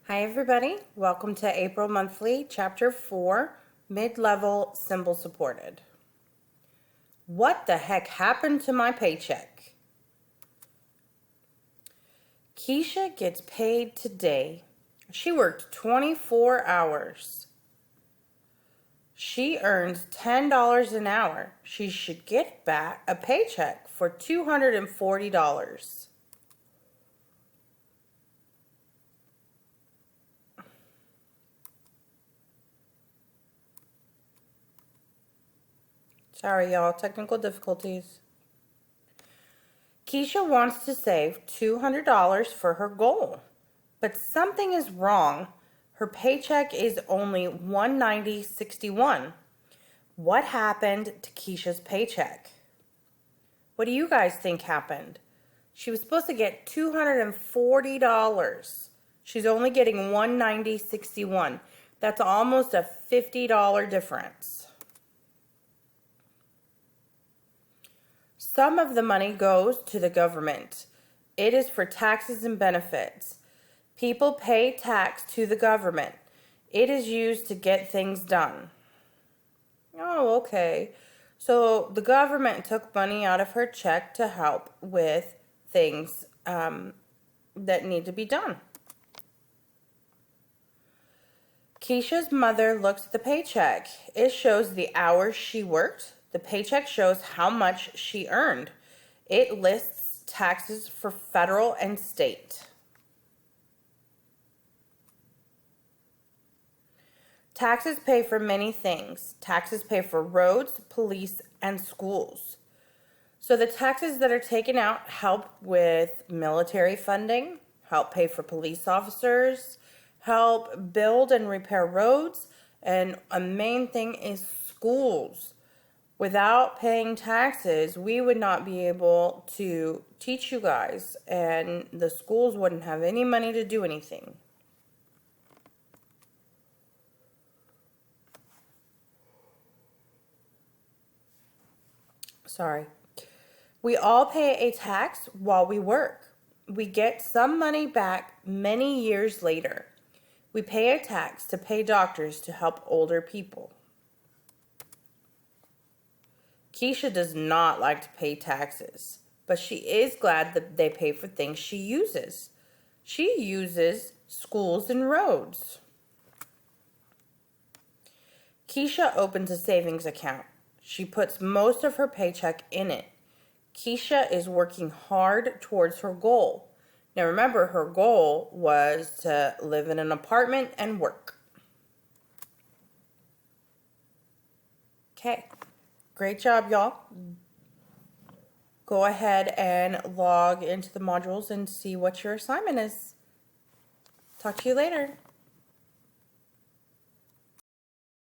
Hi everybody, welcome to April Monthly, Chapter 4, Mid-Level Symbol Supported. What the heck happened to my paycheck? Keisha gets paid today. She worked 24 hours. She earns $10 an hour. She should get back a paycheck for $240. Sorry y'all, technical difficulties. Keisha wants to save $200 for her goal, but something is wrong. Her paycheck is only $190.61. What happened to Keisha's paycheck? What do you guys think happened? She was supposed to get $240. She's only getting $190.61. That's almost a $50 difference. Some of the money goes to the government. It is for taxes and benefits. People pay tax to the government. It is used to get things done. Oh, okay. So the government took money out of her check to help with things that need to be done. Keisha's mother looks at the paycheck. It shows the hours she worked. The paycheck shows how much she earned. It lists taxes for federal and state. Taxes pay for many things. Taxes pay for roads, police, and schools. So the taxes that are taken out help with military funding, help pay for police officers, help build and repair roads, and a main thing is schools. Without paying taxes, we would not be able to teach you guys, and the schools wouldn't have any money to do anything. Sorry. We all pay a tax while we work. We get some money back many years later. We pay a tax to pay doctors to help older people. Keisha does not like to pay taxes, but she is glad that they pay for things she uses. She uses schools and roads. Keisha opens a savings account. She puts most of her paycheck in it. Keisha is working hard towards her goal. Now remember, her goal was to live in an apartment and work. Okay. Great job, y'all. Go ahead and log into the modules and see what your assignment is. Talk to you later.